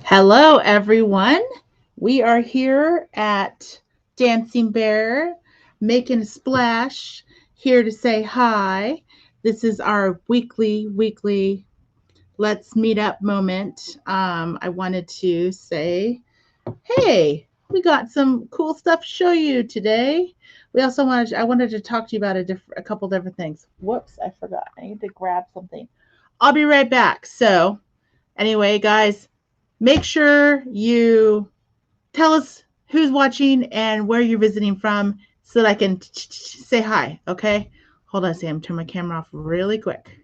Hello, everyone. We are here at Dancing Bear, making a splash, here to say hi. This is our weekly let's meet up moment. I wanted to say, hey, we got some cool stuff to show you today. I wanted to talk to you about a couple different things. Whoops, I forgot. I need to grab something. I'll be right back. So, anyway, guys, make sure you tell us who's watching and where you're visiting from so that I can say hi, okay? Hold on, Sam. Turn my camera off really quick.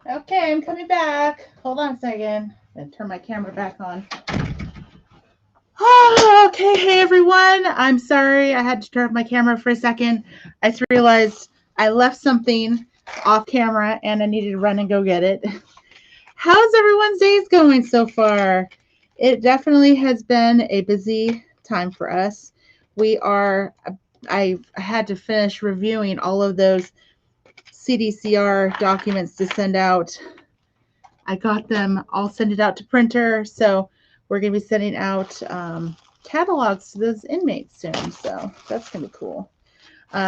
Okay, I'm coming back. Hold on a second. And turn my camera back on. Oh, okay, hey everyone. I'm sorry I had to turn off my camera for a second. I just realized I left something off camera and I needed to run and go get it. How's everyone's days going so far? It definitely has been a busy time for us. I had to finish reviewing all of those CDCR documents to send out. I got them all sent it out to printer, so we're going to be sending out catalogs to those inmates soon. So that's going to be cool. We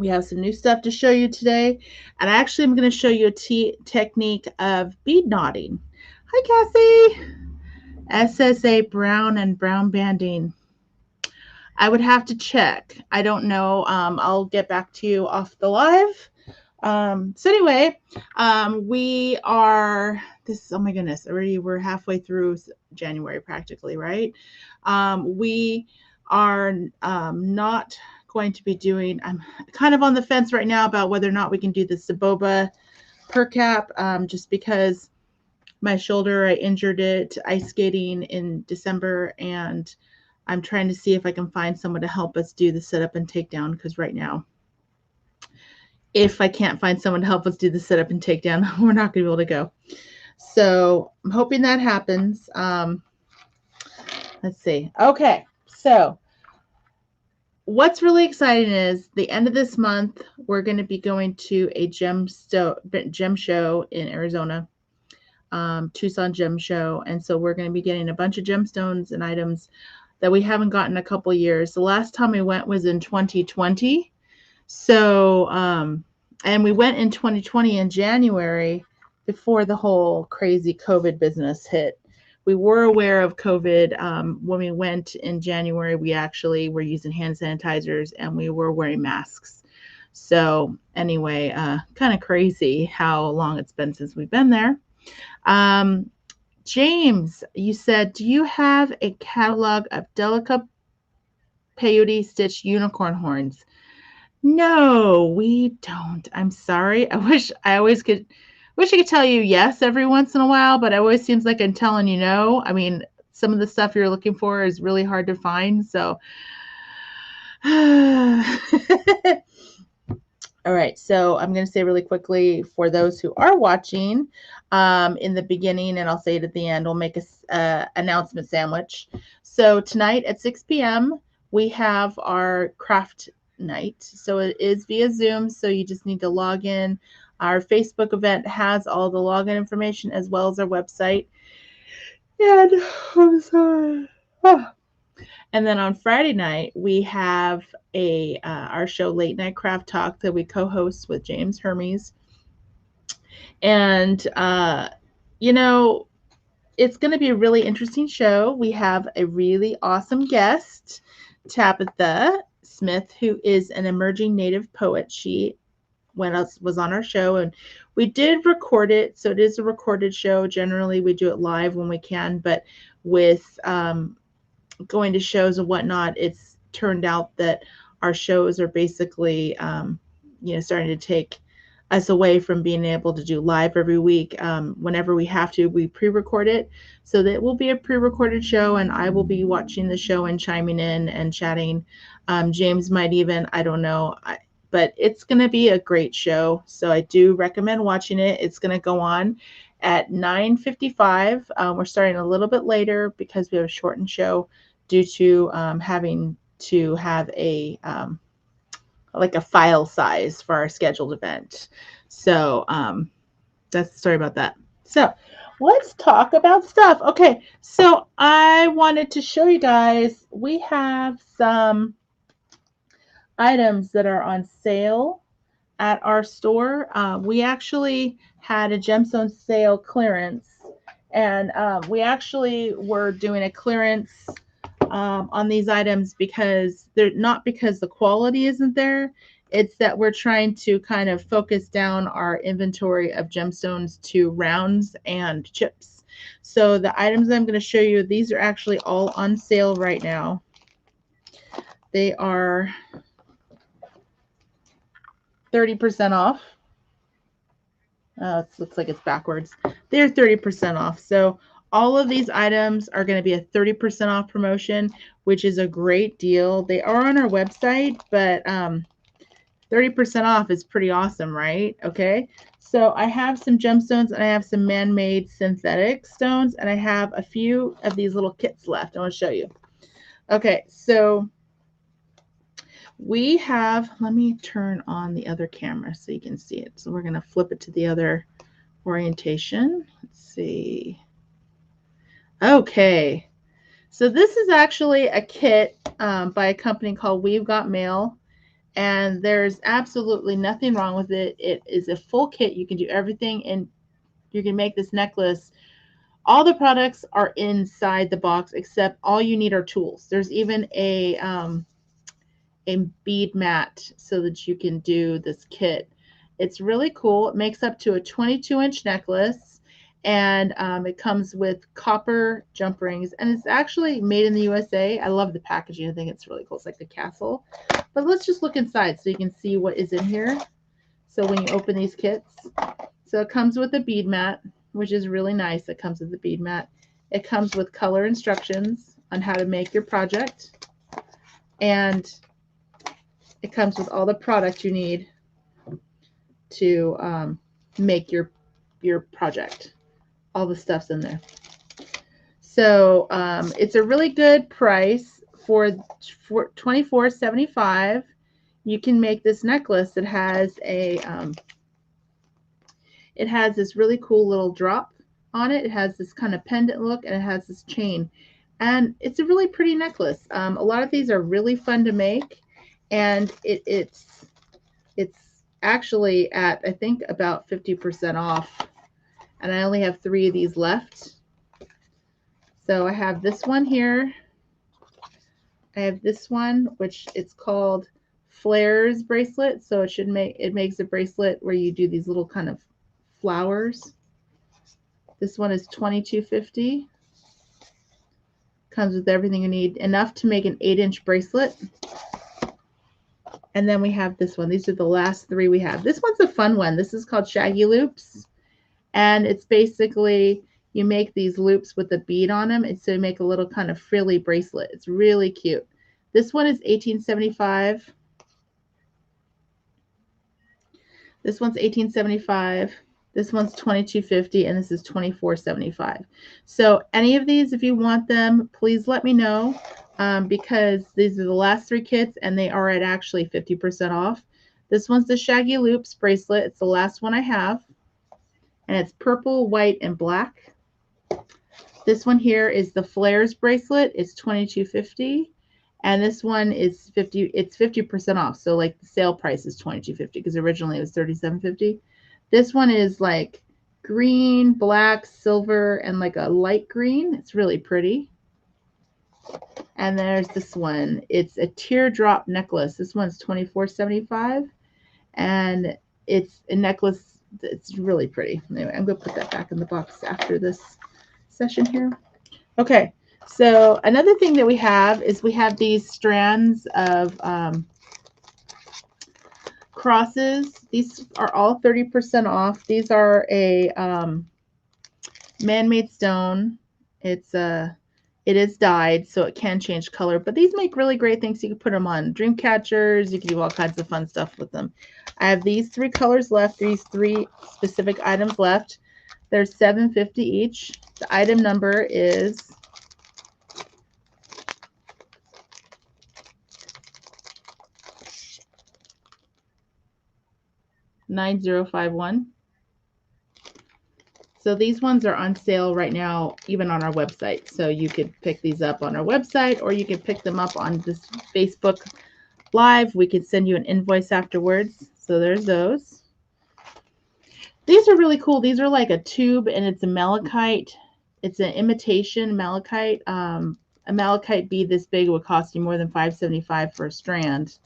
have some new stuff to show you today, and actually I'm going to show you a technique of bead knotting. Hi, Cassie. SSA brown and brown banding. I would have to check. I don't know. I'll get back to you off the live. So anyway, we are this. Oh my goodness! Already we're halfway through January practically, right? We are not going to be doing. I'm kind of on the fence right now about whether or not we can do the Saboba per cap, just because my shoulder, I injured it ice skating in December, and I'm trying to see if I can find someone to help us do the sit up and takedown, because right now, if I can't find someone to help us do the sit up and takedown, we're not going to be able to go. So I'm hoping that happens. Let's see. Okay, so what's really exciting is the end of this month, we're going to be going to a gem show in Arizona. Tucson Gem Show, and so we're going to be getting a bunch of gemstones and items that we haven't gotten in a couple years. The last time we went was in 2020. So, and we went in 2020 in January before the whole crazy COVID business hit. We were aware of COVID. When we went in January, we actually were using hand sanitizers and we were wearing masks. So anyway, kind of crazy how long it's been since we've been there. James, you said, do you have a catalog of delicate peyote stitched unicorn horns? No, we don't. I'm sorry. Wish I could tell you yes every once in a while, but it always seems like I'm telling you no. I mean, some of the stuff you're looking for is really hard to find, so all right, so I'm going to say really quickly for those who are watching in the beginning, and I'll say it at the end, we'll make a announcement sandwich. So tonight at 6 p.m., we have our craft night. So it is via Zoom, so you just need to log in. Our Facebook event has all the login information as well as our website. And I'm sorry. Oh. And then on Friday night, we have our show Late Night Craft Talk that we co-host with James Hermes. And, it's going to be a really interesting show. We have a really awesome guest, Tabitha Smith, who is an emerging native poet. She was on our show, and we did record it. So it is a recorded show. Generally, we do it live when we can, but with going to shows and whatnot, it's turned out that our shows are basically, starting to take us away from being able to do live every week. Whenever we have to, we pre-record it. So that will be a pre-recorded show, and I will be watching the show and chiming in and chatting. James might even, I don't know. But it's going to be a great show. So I do recommend watching it. It's going to go on at 9:55. We're starting a little bit later because we have a shortened show due to having to have a like a file size for our scheduled event. So that's the story about that. So let's talk about stuff. Okay, so I wanted to show you guys, we have some items that are on sale at our store. We actually had a gemstone sale clearance, and we actually were doing a clearance on these items because they're not because the quality isn't there. It's that we're trying to kind of focus down our inventory of gemstones to rounds and chips. So the items I'm going to show you, these are actually all on sale right now. They are 30% off. It looks like it's backwards. They're 30% off. So all of these items are going to be a 30% off promotion, which is a great deal. They are on our website, but 30% off is pretty awesome, right? Okay. So I have some gemstones and I have some man-made synthetic stones, and I have a few of these little kits left. I want to show you. Okay. So we have, let me turn on the other camera so you can see it. So we're going to flip it to the other orientation. Let's see. Okay. So this is actually a kit by a company called We've Got Mail, and there's absolutely nothing wrong with it. It is a full kit. You can do everything, and you can make this necklace. All the products are inside the box, except all you need are tools. There's even a bead mat so that you can do this kit. It's really cool. It makes up to a 22-inch necklace, and it comes with copper jump rings, and it's actually made in the USA. I love the packaging. I think it's really cool. It's like a castle. But let's just look inside so you can see what is in here. So when you open these kits, so it comes with a bead mat, which is really nice. It comes with a bead mat. It comes with color instructions on how to make your project, and it comes with all the product you need to make your project. All the stuff's in there. So it's a really good price for $24.75. You can make this necklace that has a it has this really cool little drop on it. It has this kind of pendant look, and it has this chain, and it's a really pretty necklace. A lot of these are really fun to make, and it's actually at, I think, about 50% off, and I only have 3 of these left. So I have this one here. I have this one, which it's called Flares bracelet. So it makes a bracelet where you do these little kind of flowers. This one is $22.50. Comes with everything you need, enough to make an 8-inch bracelet. And then we have this one. These are the last 3 we have. This one's a fun one. This is called Shaggy Loops. And it's basically, you make these loops with a bead on them, and so you make a little kind of frilly bracelet. It's really cute. This one is $18.75. This one's $18.75. This one's $22.50, and this is $24.75. So any of these, if you want them, please let me know, because these are the last 3 kits, and they are at actually 50% off. This one's the Shaggy Loops bracelet. It's the last one I have, and it's purple, white, and black. This one here is the Flares bracelet. It's $22.50. And this one is 50% off. So like the sale price is $22.50 because originally it was $37.50. This one is like green, black, silver, and like a light green. It's really pretty. And there's this one. It's a teardrop necklace. This one's $24.75. And it's a necklace that's really pretty. Anyway, I'm going to put that back in the box after this session here. Okay, So another thing that we have is we have these strands of crosses. These are all 30% off. These are a man-made stone. It is dyed, so it can change color, but these make really great things. You can put them on dream catchers. You can do all kinds of fun stuff with them. I have these 3 colors left, these 3 specific items left. They're $7.50 each. The item number is 9051. So these ones are on sale right now, even on our website. So you could pick these up on our website, or you could pick them up on this Facebook Live. We could send you an invoice afterwards. So there's those. These are really cool. These are like a tube, and it's a malachite. It's an imitation malachite. A malachite bead this big would cost you more than $5.75 for a strand.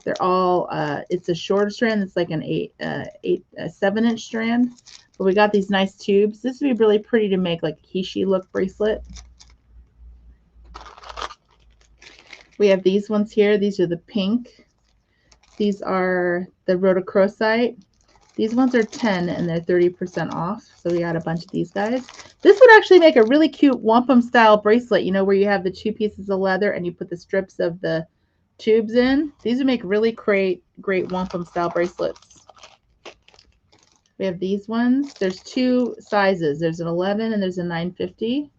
They're all, it's a shorter strand. It's like an 7-inch strand. But we got these nice tubes. This would be really pretty to make like a quiche look bracelet. We have these ones here. These are the pink. These are the rhodochrosite. These ones are 10 and they're 30% off. So we got a bunch of these guys. This would actually make a really cute wampum style bracelet, you know, where you have the 2 pieces of leather and you put the strips of the tubes in. These would make really great wampum style bracelets. We have these ones. There's 2 sizes. There's an 11 and there's a 950.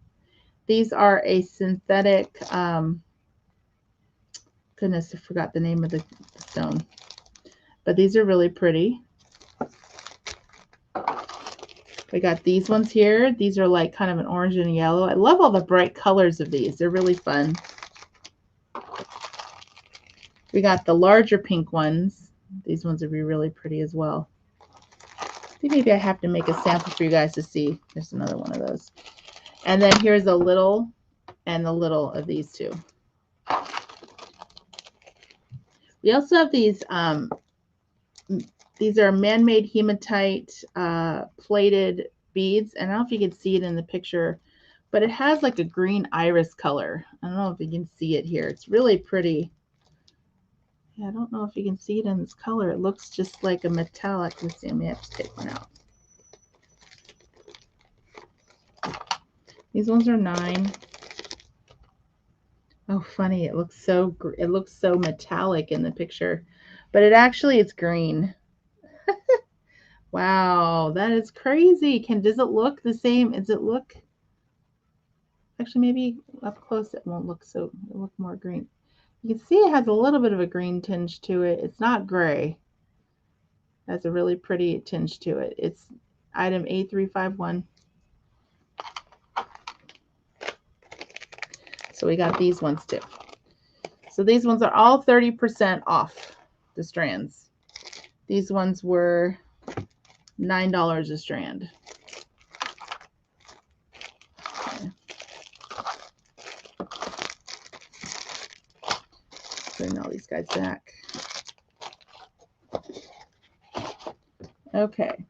These are a synthetic, goodness, I forgot the name of the stone. But these are really pretty. We got these ones here. These are like kind of an orange and yellow. I love all the bright colors of these. They're really fun. We got the larger pink ones. These ones would be really pretty as well. I think maybe I have to make a sample for you guys to see. There's another one of those. And then here's a little and the little of these 2. We also have these are man-made hematite plated beads. And I don't know if you can see it in the picture, but it has like a green iris color. I don't know if you can see it here. It's really pretty. Yeah, I don't know if you can see it in this color. It looks just like a metallic. Let's see, I may have to take one out. These ones are 9. Oh, funny. It looks so metallic in the picture, but it's green. Wow, that is crazy. Does it look the same? Does it look? Actually, maybe up close it won't look so. It'll look more green. You can see it has a little bit of a green tinge to it. It's not gray. It has a really pretty tinge to it. It's item A351. So we got these ones too. So these ones are all 30% off the strands. These ones were $9 a strand. Okay. Putting all these guys back. Okay.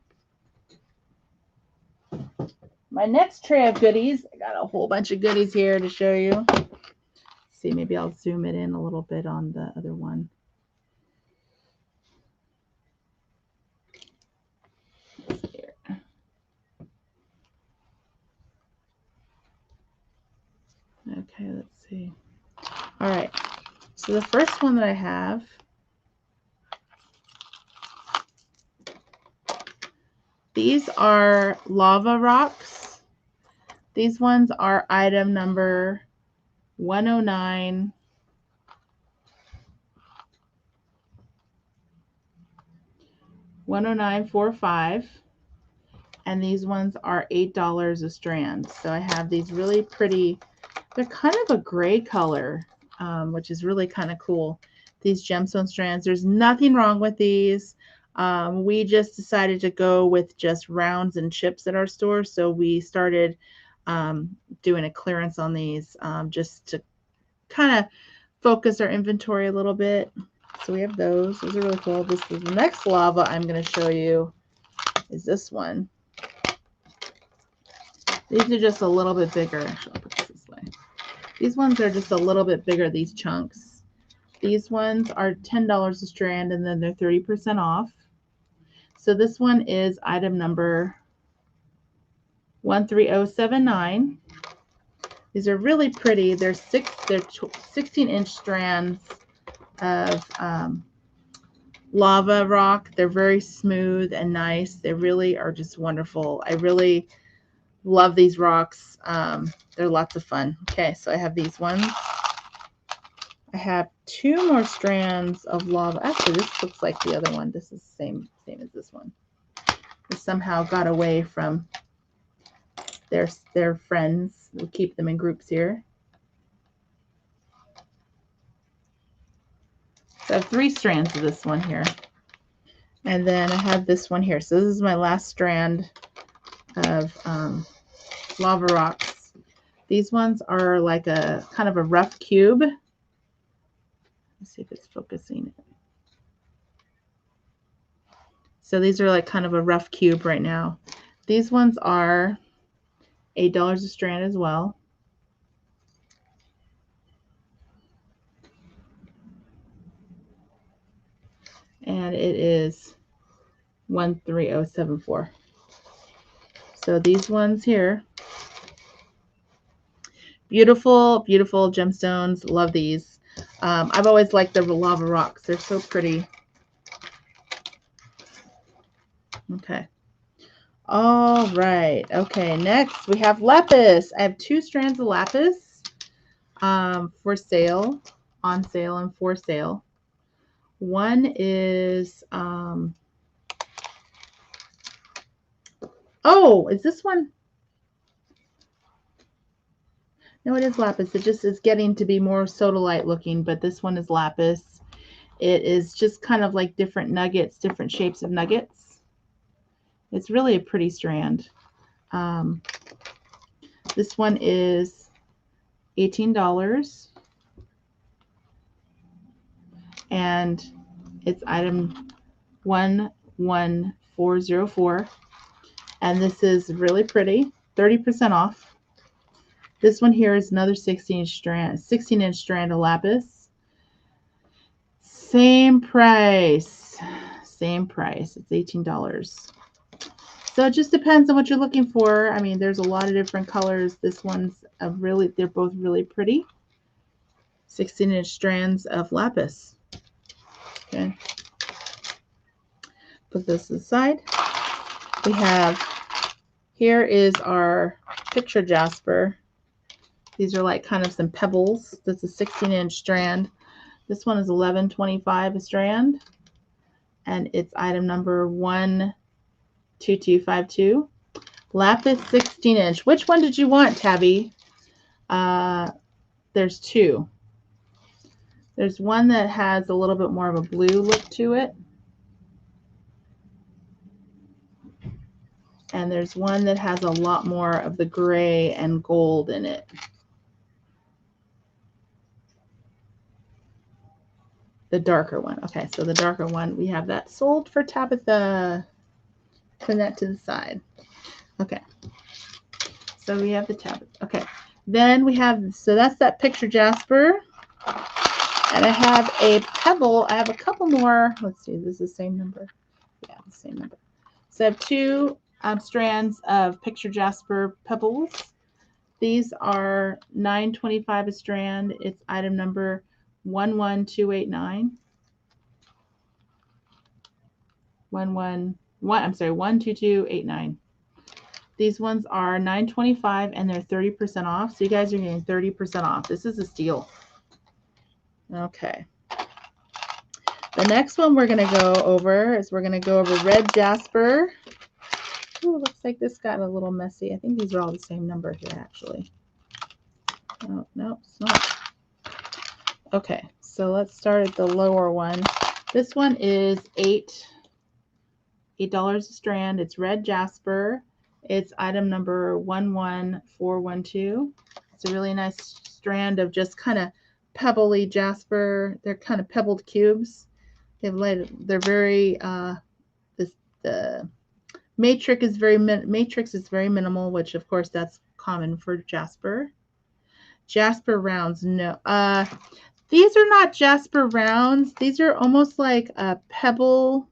My next tray of goodies, I got a whole bunch of goodies here to show you. Let's see, maybe I'll zoom it in a little bit on the other one. Here. Okay, let's see. All right, so the first one that I have these are lava rocks. These ones are item number 109. 109.45, and these ones are $8 a strand. So I have these really pretty, they're kind of a gray color, which is really kind of cool. These gemstone strands, there's nothing wrong with these. We just decided to go with just rounds and chips at our store, so we started doing a clearance on these just to kind of focus our inventory a little bit. So we have those. Those are really cool. This is the next lava I'm going to show you is this one. These are just a little bit bigger. Actually, I'll put this way. These ones are just a little bit bigger, these chunks. These ones are $10 a strand, and then they're 30% off. So this one is item number 13079. These are really pretty. They're 16-inch strands of lava rock. They're very smooth and nice. They really are just wonderful. I really love these rocks. They're lots of fun. Okay, so I have these ones. I have 2 more strands of lava. Actually, this looks like the other one. This is the same as this one. They somehow got away from their friends. We keep them in groups here. So I have 3 strands of this one here. And then I have this one here. So this is my last strand of lava rocks. These ones are like a kind of a rough cube. Let's see if it's focusing. So these are like kind of a rough cube right now. These ones are $8 a strand as well. And it is 13074. So these ones here, beautiful, beautiful gemstones. Love these. I've always liked the lava rocks. They're so pretty. Okay. All right. Okay. Next we have lapis. I have 2 strands of lapis for sale, on sale, and for sale. One is, oh, is this one? No, it is lapis. It just is getting to be more sodalite looking, but this one is lapis. It is just kind of like different nuggets, different shapes of nuggets. It's really a pretty strand. This one is $18. And it's item 11404. And this is really pretty, 30% off. This one here is another 16-inch strand of lapis. Same price. Same price. It's $18. So it just depends on what you're looking for. I mean, there's a lot of different colors. This one's they're both really pretty. 16-inch strands of lapis. Okay. Put this aside. We have, here is our picture jasper. These are like kind of some pebbles. That's a 16-inch strand. This one is $11.25 a strand. And it's item number 12252. Lapis 16-inch. Which one did you want, Tabby? There's 2. There's one that has a little bit more of a blue look to it. And there's one that has a lot more of the gray and gold in it. The darker one. Okay, so the darker one, we have that sold for Tabitha. Turn that to the side. Okay. So we have the Tabitha. Okay. Then we have, so that's that picture jasper. And I have a pebble. I have a couple more. Let's see, this is the same number. Yeah, the same number. So I have 2 strands of picture jasper pebbles. These are $9.25 a strand. It's item number 11289. 12289. These ones are $9.25 and they're 30% off. So you guys are getting 30% off. This is a steal. Okay. The next one we're going to go over is we're going to go over red jasper. Ooh, looks like this got a little messy. I think these are all the same number here, actually. Oh, no, it's not. Okay, so let's start at the lower one. This one is $8 a strand. It's red jasper. It's item number 11412. It's a really nice strand of just kind of pebbly jasper. They're kind of pebbled cubes. They're very the matrix is very minimal, which of course that's common for jasper. Jasper rounds. No. These are not Jasper rounds. These are almost like a pebble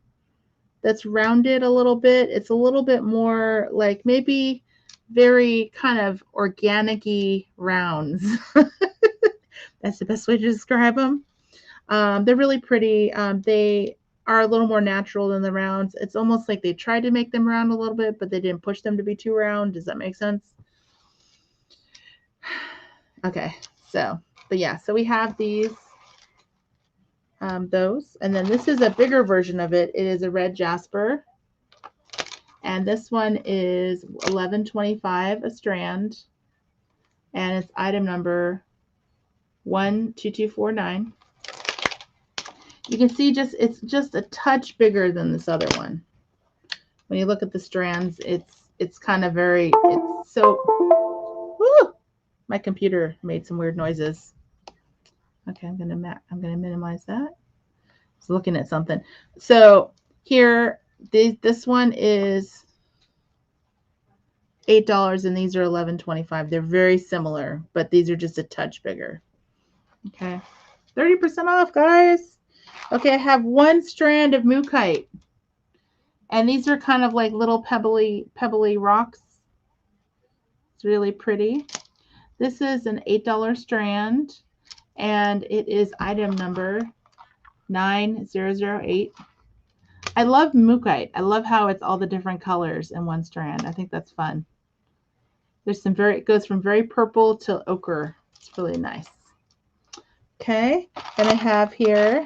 that's rounded a little bit. It's a little bit more like maybe very kind of organic-y rounds. That's the best way to describe them. They're really pretty. They are a little more natural than the rounds. It's almost like they tried to make them round a little bit, but they didn't push them to be too round. Does that make sense? Okay, so, but yeah, so we have these, those, and then this is a bigger version of it. It is a red Jasper, and this one is $11.25 a strand, and it's item number 12249. You can see it's just a touch bigger than this other one. When you look at the strands, it's kind of very, it's so, woo, my computer made some weird noises. Okay, I'm gonna minimize that. It's looking at something. So here, this one is $8 and these are $11.25. They're very similar, but these are just a touch bigger. Okay, 30% off, guys. Okay, I have one strand of Mookaite, and these are kind of like little pebbly rocks. It's really pretty. This is an $8 strand, and it is item number 9008. I love Mookaite. I love how it's all the different colors in one strand. I think that's fun. There's some it goes from very purple to ochre. It's really nice. Okay, then I have here,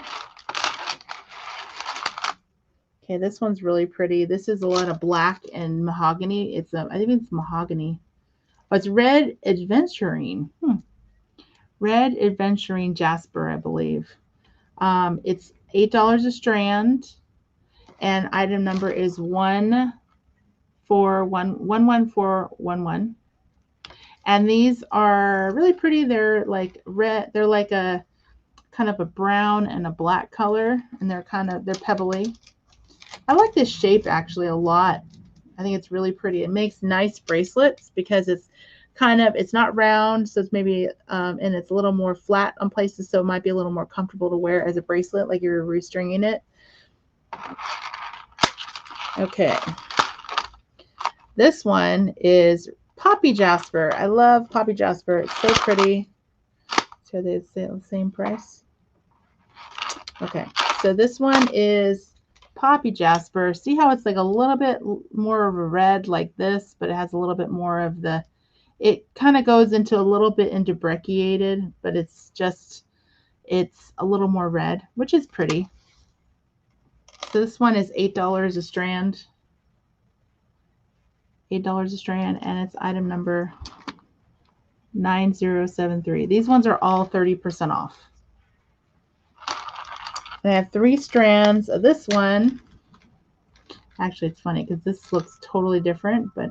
okay, this one's really pretty. This is a lot of black and mahogany. It's I think it's mahogany. Oh, it's red adventurine. Red adventurine Jasper, I believe. It's $8 a strand, and item number is 11411. And these are really pretty. They're like red. They're like a kind of a brown and a black color, and they're pebbly. I like this shape actually a lot. I think it's really pretty. It makes nice bracelets because it's not round, so it's maybe and it's a little more flat on places, so it might be a little more comfortable to wear as a bracelet, like you're restringing it. Okay, this one is Poppy Jasper. I love Poppy Jasper. It's so pretty. So they say the same price. Okay, so this one is Poppy Jasper. See how it's like a little bit more of a red like this, but it has a little bit more of the, it kind of goes into a little bit into brecciated, but it's a little more red, which is pretty. So this one is $8 a strand. $8 a strand, and it's item number 9073. These ones are all 30% off. And I have 3 strands of this one. Actually, it's funny because this looks totally different, but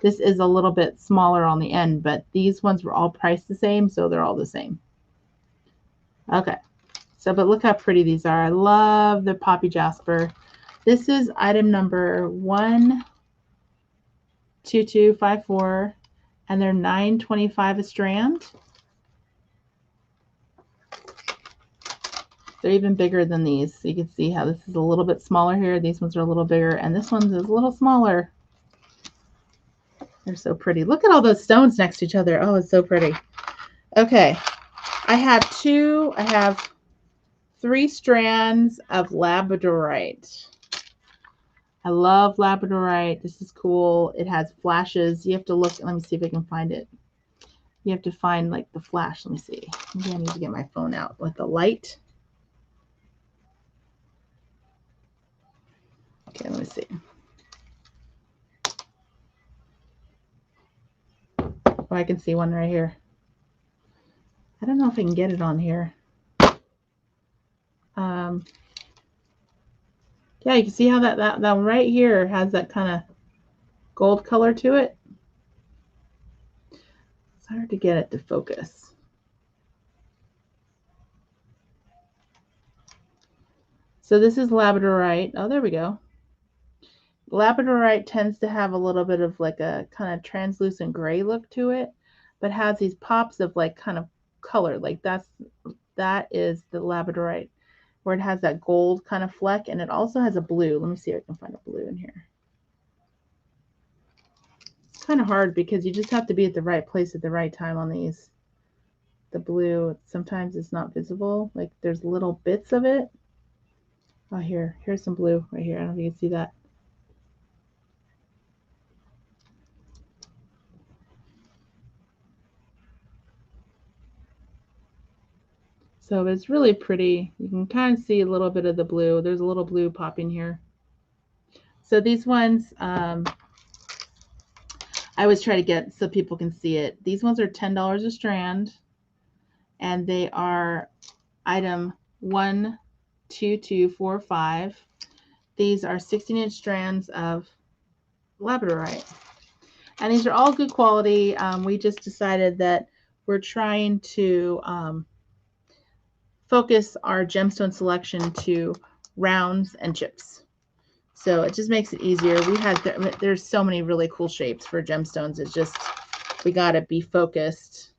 this is a little bit smaller on the end, but these ones were all priced the same, so they're all the same. Okay, so but look how pretty these are. I love the Poppy Jasper. This is item number 12254, and they're $9.25 a strand. They're even bigger than these. So you can see how this is a little bit smaller here. These ones are a little bigger, and this one's a little smaller. They're so pretty. Look at all those stones next to each other. Oh, it's so pretty. Okay, I have 3 strands of Labradorite. I love Labradorite. This is cool. It has flashes. You have to look. Let me see if I can find it. You have to find like the flash. Let me see. Maybe I need to get my phone out with the light. Okay, let me see. Oh, I can see one right here. I don't know if I can get it on here. Yeah, you can see how that right here has that kind of gold color to it. It's hard to get it to focus. So this is Labradorite. Oh, there we go. Labradorite tends to have a little bit of like a kind of translucent gray look to it, but has these pops of like kind of color. Like that is the Labradorite, where it has that gold kind of fleck, and it also has a blue. Let me see if I can find a blue in here. It's kind of hard because you just have to be at the right place at the right time on these. The blue, sometimes it's not visible. Like there's little bits of it. Oh, here's some blue right here. I don't know if you can see that. So it's really pretty. You can kind of see a little bit of the blue. There's a little blue popping here. So these ones, I always try to get so people can see it. These ones are $10 a strand, and they are item 12245. These are 16-inch strands of Labradorite. And these are all good quality. We just decided that we're trying to focus our gemstone selection to rounds and chips. So it just makes it easier. There's so many really cool shapes for gemstones. It's just, we got to be focused.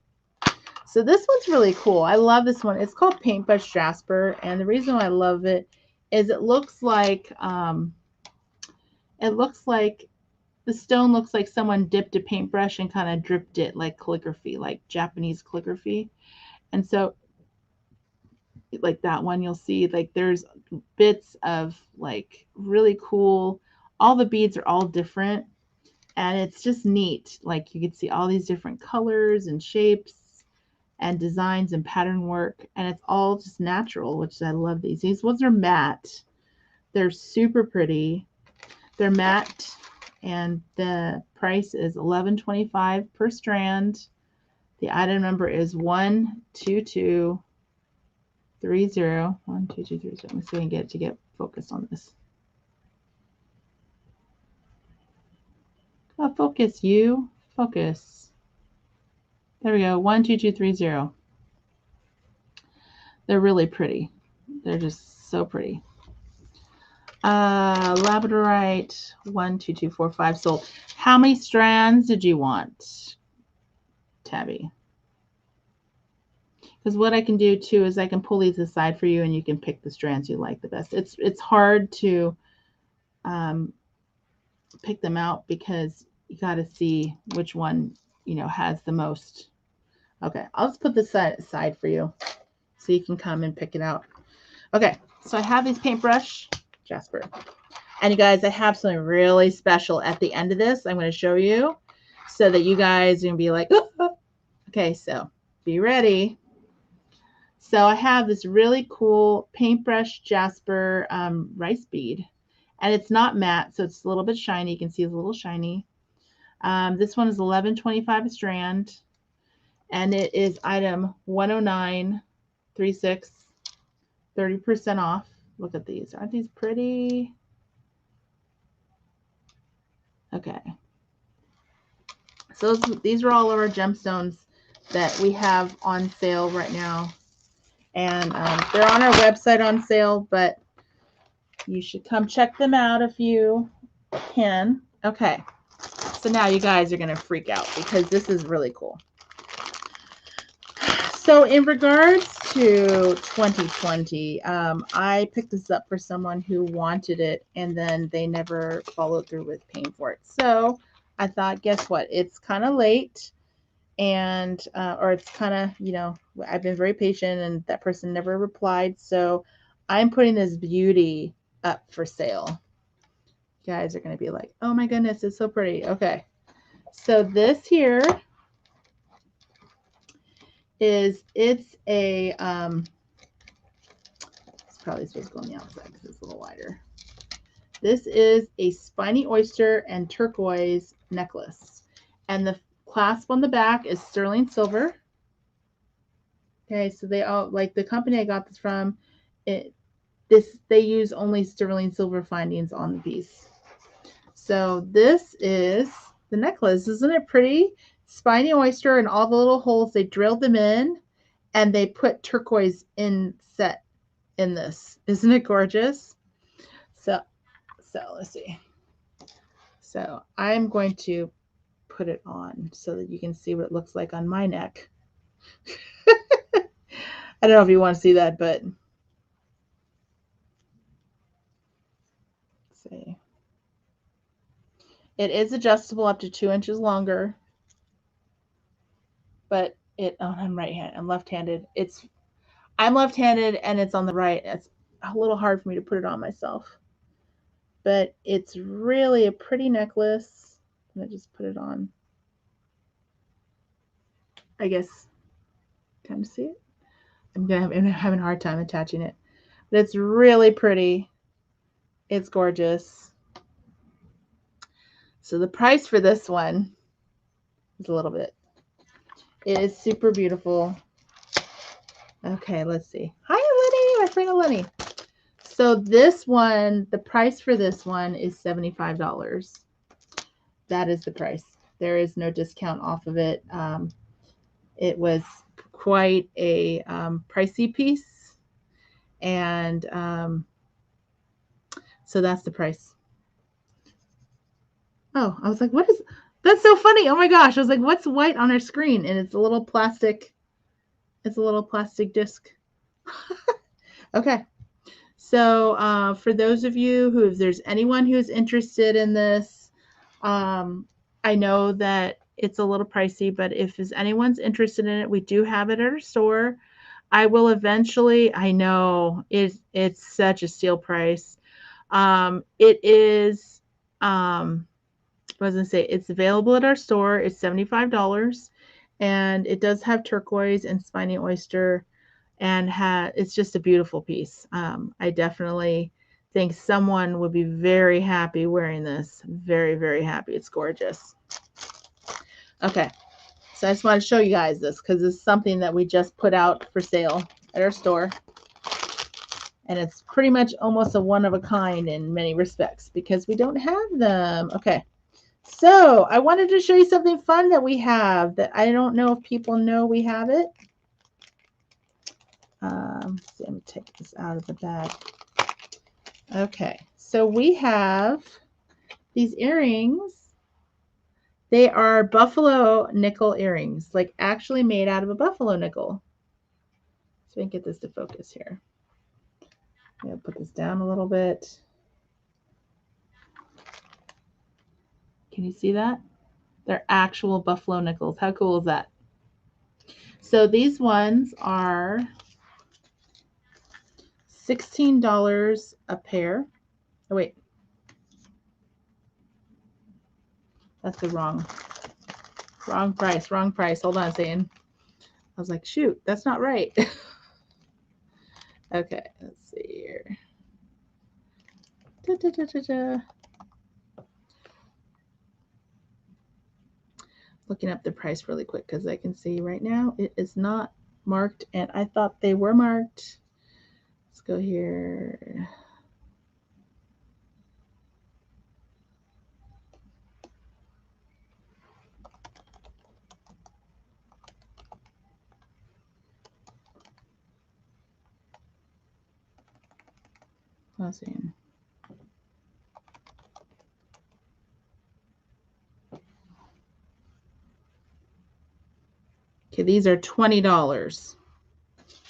So this one's really cool. I love this one. It's called Paintbrush Jasper. And the reason why I love it is it looks like the stone looks like someone dipped a paintbrush and kind of dripped it like calligraphy, like Japanese calligraphy. And so like that one, you'll see like there's bits of like really cool, all the beads are all different, and it's just neat. Like you can see all these different colors and shapes and designs and pattern work, and it's all just natural, which I love. These ones are matte. They're super pretty. They're matte, and the price is $11.25 per strand. The item number is 12230. 12230. Let me see if I can get it to get focused on this. Come on, focus, you. Focus. There we go. 12230. They're really pretty. They're just so pretty. Labradorite 12245 sold. How many strands did you want, Tabby? Because what I can do too is I can pull these aside for you, and you can pick the strands you like the best. It's hard to pick them out because you got to see which one has the most. Okay, I'll just put this aside for you so you can come and pick it out. Okay, so I have these Paintbrush Jasper. And you guys, I have something really special at the end of this I'm going to show you so that you guys are going to be like, oh. Okay, so be ready. So I have this really cool Paintbrush Jasper rice bead. And it's not matte, so it's a little bit shiny. You can see it's a little shiny. This one is $11.25 a strand. And it is item 10936, 30% off. Look at these. Aren't these pretty? Okay. So these are all of our gemstones that we have on sale right now. And they're on our website on sale, but you should come check them out if you can. Okay. So now you guys are going to freak out because this is really cool. So in regards to 2020, I picked this up for someone who wanted it, and then they never followed through with paying for it. So I thought, guess what? It's kind of late, and or it's kind of, I've been very patient, and that person never replied. So I'm putting this beauty up for sale. You guys are going to be like, oh my goodness, it's so pretty. Okay. So this here is, it's a, it's probably supposed to go on the outside because it's a little wider. This is a Spiny Oyster and Turquoise necklace. And the clasp on the back is sterling silver. Okay, so they all, like the company I got this from, they use only sterling silver findings on the piece. So this is the necklace. Isn't it pretty? Spiny Oyster, and all the little holes, they drilled them in, and they put turquoise inset in this. Isn't it gorgeous? So let's see. So I'm going to put it on so that you can see what it looks like on my neck. I don't know if you want to see that, but let's see. It is adjustable up to 2 inches longer, but I'm right-handed. I'm left-handed. I'm left-handed and it's on the right. It's a little hard for me to put it on myself, but it's really a pretty necklace. I'm gonna just put it on. I guess, kind of see it. I'm having a hard time attaching it, but it's really pretty. It's gorgeous. So the price for this one is a little bit. It is super beautiful. Okay, let's see. Hi, Lenny, my friend Lenny. So this one, the price for this one is $75. That is the price. There is no discount off of it. It was quite a pricey piece. And so that's the price. Oh, I was like, what is, that's so funny. Oh my gosh. I was like, what's white on our screen? And it's a little plastic disc. Okay. So for those of you who, if there's anyone who's interested in this, I know that it's a little pricey, but if anyone's interested in it, we do have it at our store. I will eventually, I know it's such a steal price. It is, I was going to say, it's available at our store. It's $75 and it does have turquoise and spiny oyster. And it's just a beautiful piece. I definitely think someone would be very happy wearing this. Very, very happy. It's gorgeous. Okay, so I just want to show you guys this because it's something that we just put out for sale at our store. And it's pretty much almost a one of a kind in many respects because we don't have them. Okay, so I wanted to show you something fun that we have that I don't know if people know we have it. See, let me take this out of the bag. Okay, so we have these earrings. They are buffalo nickel earrings, like actually made out of a buffalo nickel. So we can get this to focus here. I'm going to put this down a little bit. Can you see that? They're actual buffalo nickels. How cool is that? So these ones are $16 a pair. Oh, wait. That's the wrong price. Wrong price. Hold on a second. I was like, shoot, that's not right. Okay, let's see here. Da, da, da, da, da. Looking up the price really quick because I can see right now it is not marked and I thought they were marked. Let's go here. Let's see. Okay, these are $20.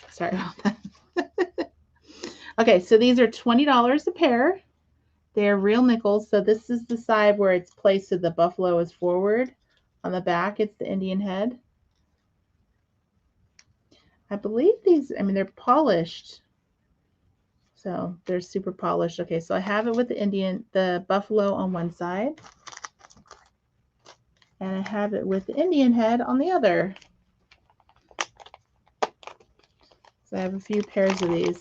Sorry about that. Okay, so these are $20 a pair. They're real nickels. So this is the side where it's placed so the buffalo is forward. On the back, it's the Indian head. I believe these, I mean, they're polished. So they're super polished. Okay, so I have it with the buffalo on one side. And I have it with the Indian head on the other. So I have a few pairs of these.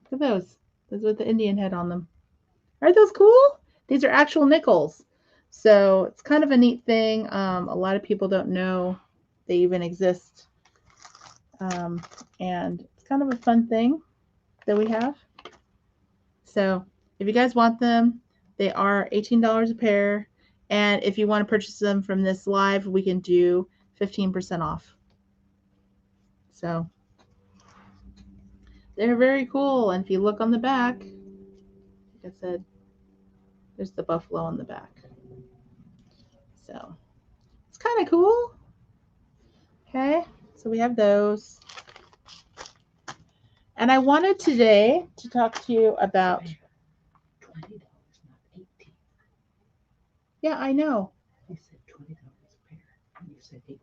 Look at those. Those with the Indian head on them. Aren't those cool? These are actual nickels. So it's kind of a neat thing. A lot of people don't know they even exist. And it's kind of a fun thing that we have. So if you guys want them, they are $18 a pair. And if you want to purchase them from this live, we can do 15% off. So they're very cool. And if you look on the back, like I said, There's the buffalo on the back. So it's kind of cool. Okay, so we have those. And I wanted today to talk to you about $20, not 18. Yeah, I know. You said $20 a pair, and you said 18.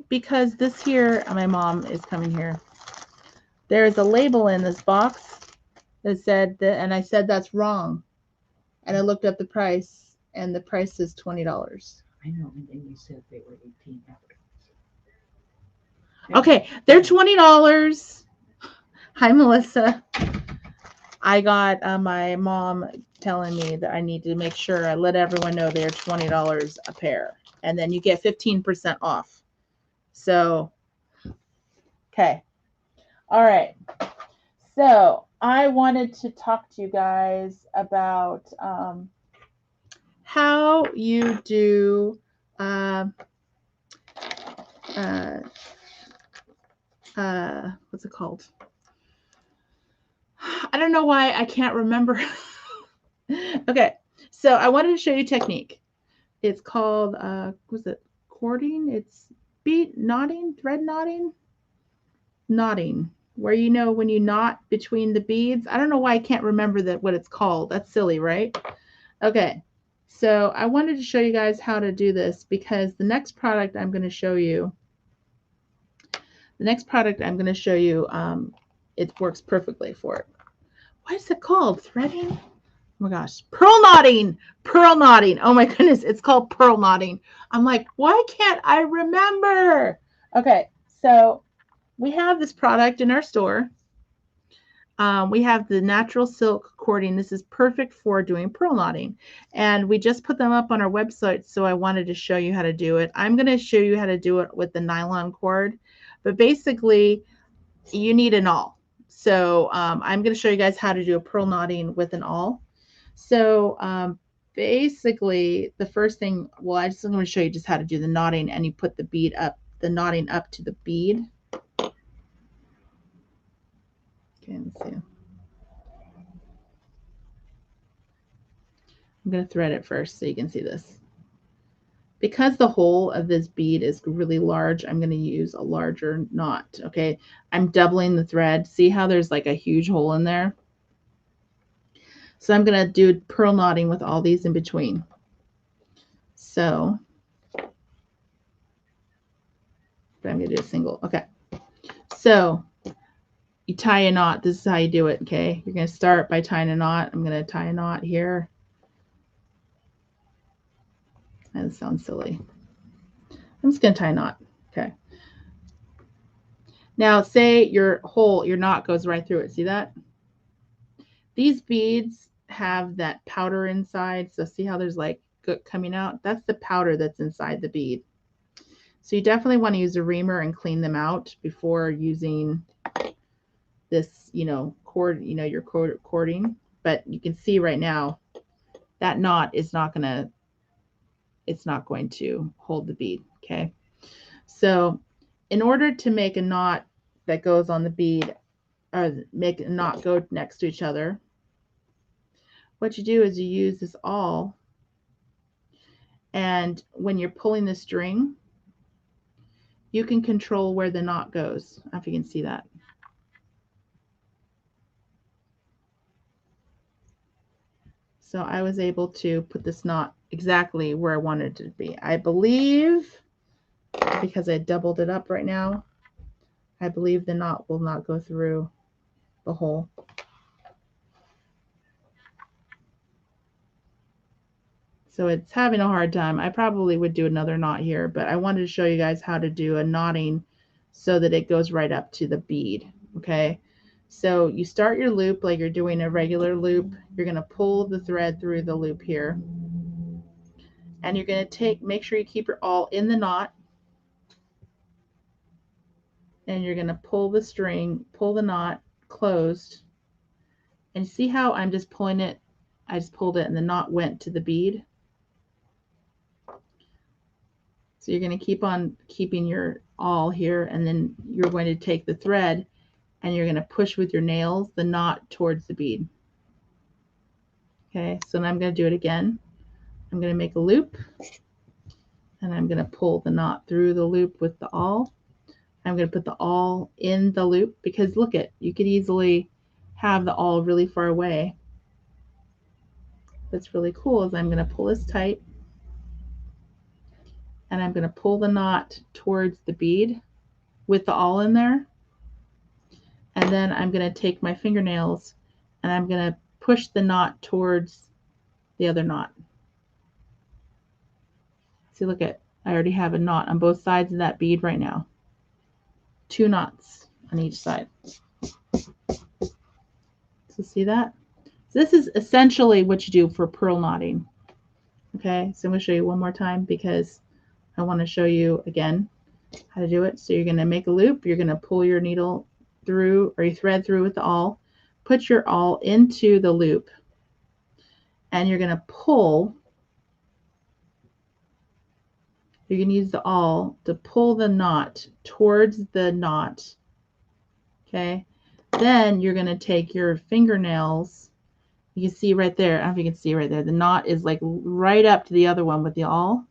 Because this here, my mom is coming here. There's a label in this box that said that, and I said that's wrong. And I looked up the price, and the price is $20. I know, and then you said they were 18 afterwards. Okay, they're $20. Hi, Melissa. I got my mom telling me that I need to make sure I let everyone know they're $20 a pair. And then you get 15% off. So, okay. All right. So, I wanted to talk to you guys about how you do what's it called? I don't know why I can't remember. Okay, so I wanted to show you technique. It's called was it cording? It's bead knotting, thread knotting, where you know when you knot between the beads. I don't know why I can't remember what it's called. That's silly, right? Okay, so I wanted to show you guys how to do this because the next product I'm going to show you, it works perfectly for it. What is it called? Threading? Oh my gosh, purl knotting. Oh my goodness, it's called purl knotting. I'm like, why can't I remember? Okay, so we have this product in our store. We have the natural silk cording. This is perfect for doing purl knotting. And we just put them up on our website, so I wanted to show you how to do it. I'm going to show you how to do it with the nylon cord. But basically, you need an awl. So I'm going to show you guys how to do a purl knotting with an awl. So basically, the first thing, well, I'm going to show you just how to do the knotting, and you put the bead up, the knotting up to the bead. Okay, let's see. I'm going to thread it first so you can see this. Because the hole of this bead is really large, I'm going to use a larger knot. Okay, I'm doubling the thread. See how there's like a huge hole in there? So I'm going to do purl knotting with all these in between. So I'm going to do a single. Okay, so you tie a knot. This is how you do it. Okay, you're going to start by tying a knot. I'm going to tie a knot here. That sounds silly. I'm just going to tie a knot. Okay. Now say your knot goes right through it. See that? These beads have that powder inside. So see how there's like good coming out? That's the powder that's inside the bead. So you definitely want to use a reamer and clean them out before using this, cord, your cording. But you can see right now that knot is not going to hold the bead. Okay. So in order to make a knot that goes on the bead, or make a knot go next to each other, what you do is you use this awl, and when you're pulling the string, you can control where the knot goes. I don't know if you can see that. So I was able to put this knot exactly where I wanted it to be. I believe, because I doubled it up right now, I believe the knot will not go through the hole. So it's having a hard time. I probably would do another knot here, but I wanted to show you guys how to do a knotting so that it goes right up to the bead. Okay, so you start your loop like you're doing a regular loop. You're going to pull the thread through the loop here, and you're going to make sure you keep your awl in the knot, and you're going to pull the string, pull the knot closed, and see how I'm just pulling it. I just pulled it and the knot went to the bead. So you're going to keep on keeping your awl here, and then you're going to take the thread and you're going to push with your nails the knot towards the bead. Okay, so now I'm going to do it again. I'm going to make a loop, and I'm going to pull the knot through the loop with the awl. I'm going to put the awl in the loop because look at, you could easily have the awl really far away. What's really cool is I'm going to pull this tight, and I'm going to pull the knot towards the bead with the awl in there. And then I'm going to take my fingernails and I'm going to push the knot towards the other knot. See, look at, I already have a knot on both sides of that bead right now. 2 knots on each side. So see that? So this is essentially what you do for purl knotting. Okay, so I'm going to show you one more time because I want to show you again how to do it. So you're going to make a loop, you're going to pull your needle through, or you thread through with the awl, put your awl into the loop, and you're going to pull. You're going to use the awl to pull the knot towards the knot. Okay, then you're going to take your fingernails. You can see right there, I don't know if you can see right there, the knot is like right up to the other one with the awl.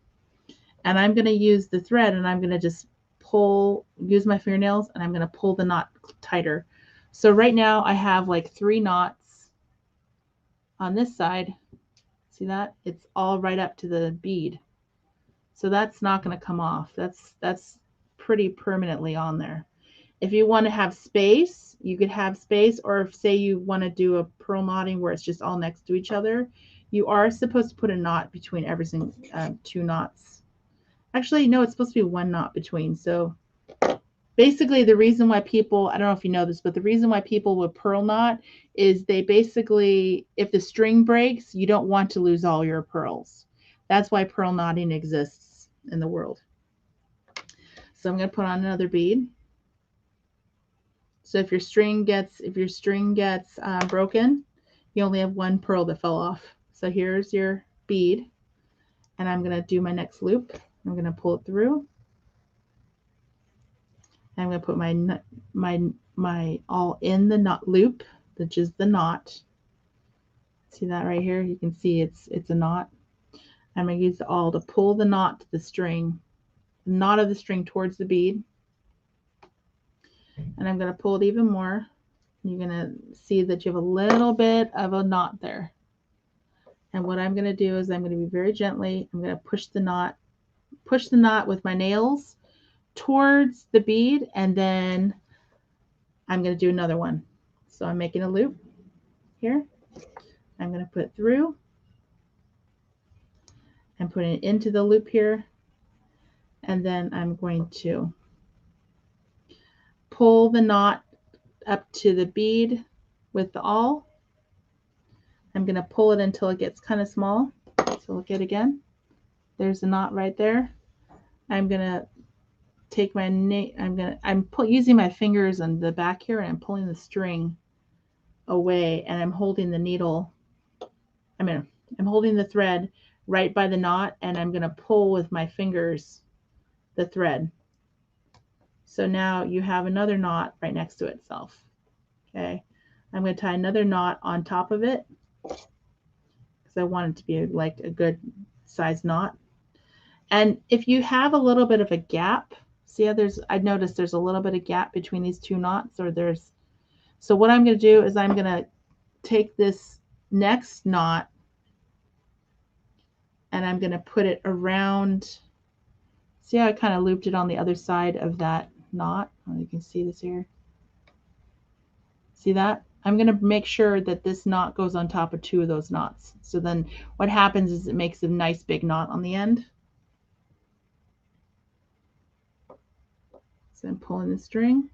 And I'm going to use the thread, and I'm going to just pull, use my fingernails, and I'm going to pull the knot tighter. So right now I have like 3 knots on this side. See that? It's all right up to the bead. So that's not going to come off. That's pretty permanently on there. If you want to have space, you could have space, or if say you want to do a purl knotting where it's just all next to each other, you are supposed to put a knot between every single 2 knots. Actually, no, it's supposed to be 1 knot between. So basically the reason why people, I don't know if you know this, but the reason why people would purl knot is they basically, if the string breaks, you don't want to lose all your pearls. That's why purl knotting exists in the world. So I'm going to put on another bead. So if your string gets broken, you only have 1 pearl that fell off. So here's your bead, and I'm going to do my next loop. I'm going to pull it through. I'm going to put my awl in the knot loop, which is the knot. See that right here? You can see it's a knot. I'm going to use the awl to pull the knot to the string, the knot of the string towards the bead. And I'm going to pull it even more. You're going to see that you have a little bit of a knot there. And what I'm going to do is I'm going to be very gently, I'm going to push the knot with my nails towards the bead, and then I'm going to do another one. So I'm making a loop here. I'm going to put it through and put it into the loop here. And then I'm going to pull the knot up to the bead with the awl. I'm going to pull it until it gets kind of small. So look at it again. There's the knot right there. I'm going to take my I'm using my fingers on the back here, and I'm pulling the string away, and I'm holding the needle. I'm holding the thread right by the knot, and I'm going to pull with my fingers the thread. So now you have another knot right next to itself. Okay, I'm going to tie another knot on top of it because I want it to be like a good size knot. And if you have a little bit of a gap, see how I've noticed there's a little bit of gap between these 2 knots, so what I'm going to do is I'm going to take this next knot and I'm going to put it around. See how I kind of looped it on the other side of that knot? Oh, you can see this here. See that? I'm going to make sure that this knot goes on top of 2 of those knots. So then what happens is it makes a nice big knot on the end. So I'm pulling the string,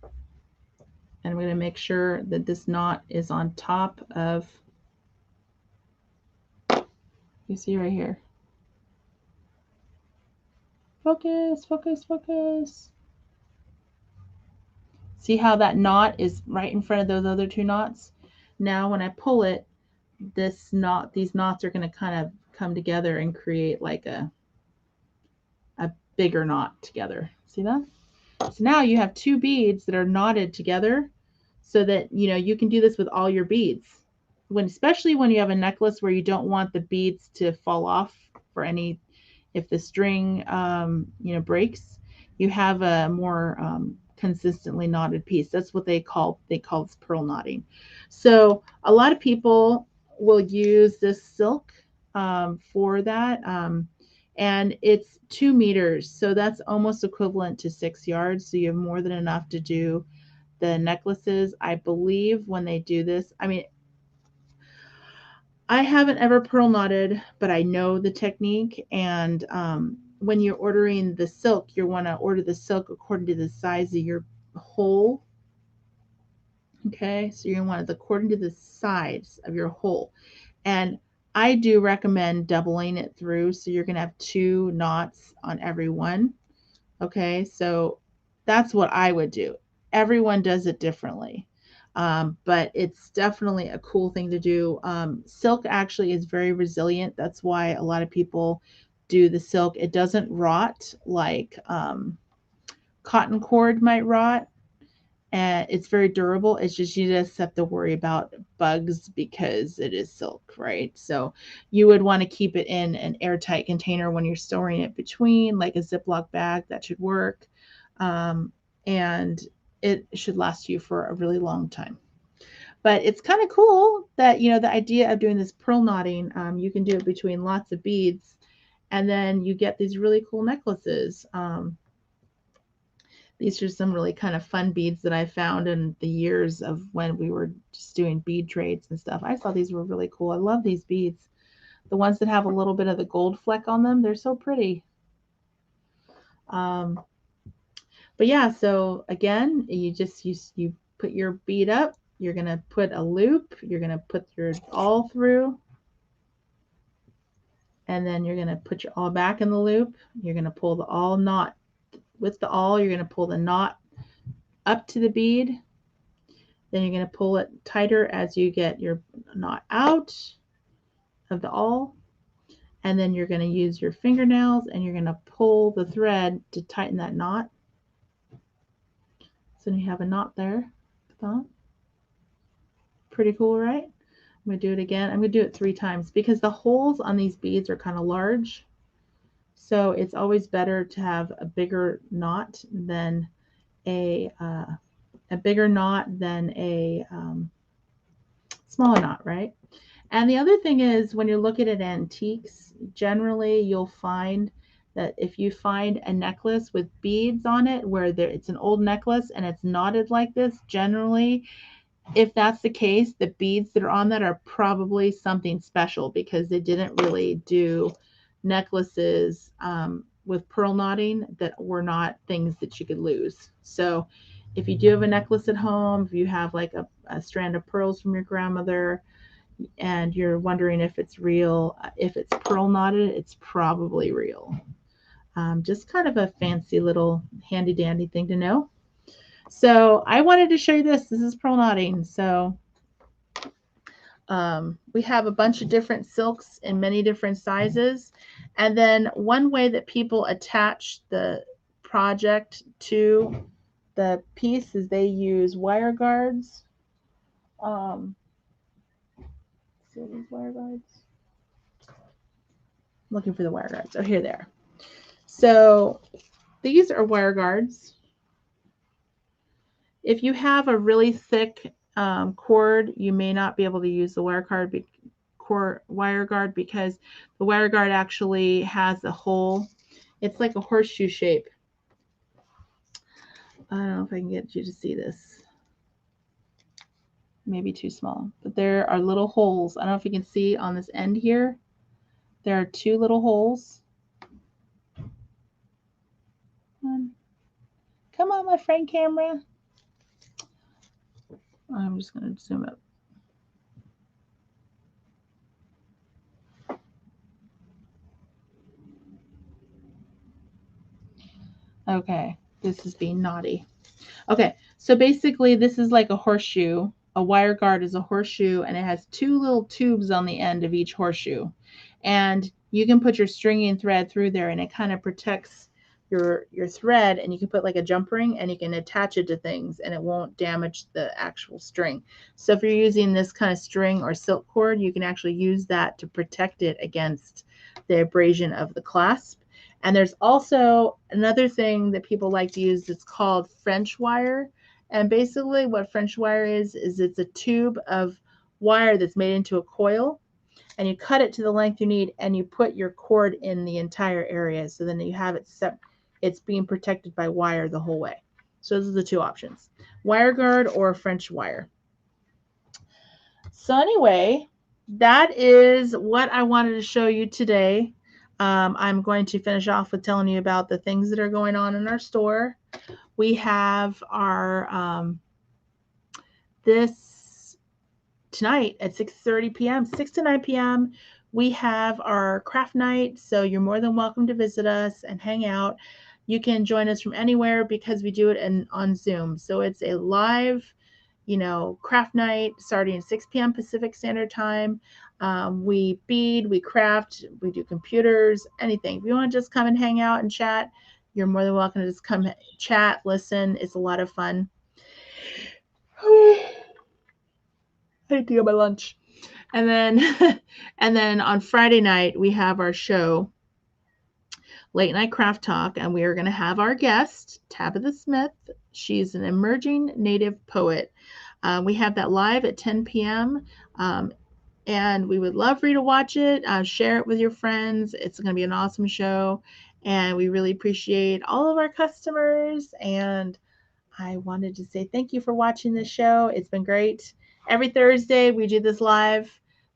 and I'm going to make sure that this knot is on top of, you see right here. Focus, focus, focus. See how that knot is right in front of those other 2 knots? Now when I pull it, these knots are going to kind of come together and create like a bigger knot together. See that? So now you have 2 beads that are knotted together, so that you can do this with all your beads. especially when you have a necklace where you don't want the beads to fall off for any, if the string, breaks, you have a more consistently knotted piece. That's what they call this purl knotting. So a lot of people will use this silk for that. And it's 2 meters. So that's almost equivalent to 6 yards. So you have more than enough to do the necklaces. I believe when they do this, I mean, I haven't ever purl knotted, but I know the technique. And when you're ordering the silk, you want to order the silk according to the size of your hole. Okay, so you're going to want it according to the size of your hole. And I do recommend doubling it through. So you're going to have 2 knots on every one. Okay, so that's what I would do. Everyone does it differently. But it's definitely a cool thing to do. Silk actually is very resilient. That's why a lot of people do the silk. It doesn't rot like cotton cord might rot, and it's very durable. It's just you just have to worry about bugs because it is silk, right? So you would want to keep it in an airtight container when you're storing it between, like a Ziploc bag. That should work. And it should last you for a really long time. But it's kind of cool that, the idea of doing this purl knotting, you can do it between lots of beads, and then you get these really cool necklaces. These are some really kind of fun beads that I found in the years of when we were just doing bead trades and stuff. I thought these were really cool. I love these beads. The ones that have a little bit of the gold fleck on them, they're so pretty. But yeah, so again, you put your bead up, you're going to put a loop, you're going to put your awl through, and then you're going to put your awl back in the loop. You're going to pull the awl knot with the awl, you're going to pull the knot up to the bead. Then you're going to pull it tighter as you get your knot out of the awl. And then you're going to use your fingernails and you're going to pull the thread to tighten that knot. So you have a knot there. Pretty cool, right? I'm going to do it again. I'm going to do it 3 times because the holes on these beads are kind of large. So it's always better to have a bigger knot than a bigger knot than a smaller knot, right? And the other thing is, when you're looking at antiques, generally you'll find that if you find a necklace with beads on it where it's an old necklace and it's knotted like this, generally, if that's the case, the beads that are on that are probably something special because they didn't really do necklaces with purl knotting that were not things that you could lose. So if you do have a necklace at home, if you have like a strand of pearls from your grandmother, and you're wondering if it's real, if it's purl knotted, it's probably real. Just kind of a fancy little handy dandy thing to know. So I wanted to show you this. This is purl knotting. So we have a bunch of different silks in many different sizes. And then one way that people attach the project to the piece is they use wire guards. See these wire guards? I'm looking for the wire guards. Oh, here they are. So these are wire guards. If you have a really thick cord, you may not be able to use the wire guard because the wire guard actually has a hole. It's like a horseshoe shape. I don't know if I can get you to see this. Maybe too small, but there are little holes. I don't know if you can see on this end here. There are 2 little holes. Come on, my friend camera. I'm just going to zoom up. Okay, this is being naughty. Okay, so basically this is like a horseshoe. A wire guard is a horseshoe and it has 2 little tubes on the end of each horseshoe. And you can put your stringing thread through there and it kind of protects your thread, and you can put like a jump ring and you can attach it to things and it won't damage the actual string. So if you're using this kind of string or silk cord, you can actually use that to protect it against the abrasion of the clasp. And there's also another thing that people like to use that's called French wire. And basically what French wire is it's a tube of wire that's made into a coil, and you cut it to the length you need and you put your cord in the entire area, so then you have it set, it's being protected by wire the whole way. So those are the two options, wire guard or French wire. So anyway, that is what I wanted to show you today. I'm going to finish off with telling you about the things that are going on in our store. We have our this tonight at 6:30 p.m., 6 to 9 p.m. We have our craft night, so you're more than welcome to visit us and hang out. You can join us from anywhere because we do it on Zoom. So it's a live, craft night starting at 6 p.m. Pacific Standard Time. We bead, we craft, we do computers, anything. If you want to just come and hang out and chat, you're more than welcome to just come chat, listen. It's a lot of fun. I need to get my lunch. And then and then on Friday night we have our show, Late Night Craft Talk, and we are going to have our guest, Tabitha Smith. She's an emerging native poet. We have that live at 10 p.m. And we would love for you to watch it, share it with your friends. It's going to be an awesome show, and we really appreciate all of our customers. And I wanted to say thank you for watching this show. It's been great. Every Thursday, we do this live.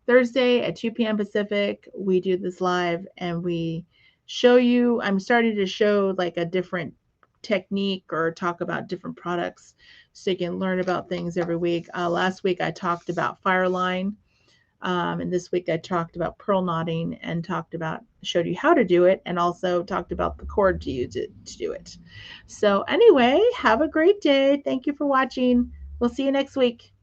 Thursday at 2 p.m. Pacific, we do this live and we show you. I'm starting to show like a different technique or talk about different products so you can learn about things every week. Last week, I talked about Fireline. And this week I talked about Purl Knotting and showed you how to do it, and also talked about the cord to use it to do it. So anyway, have a great day. Thank you for watching. We'll see you next week.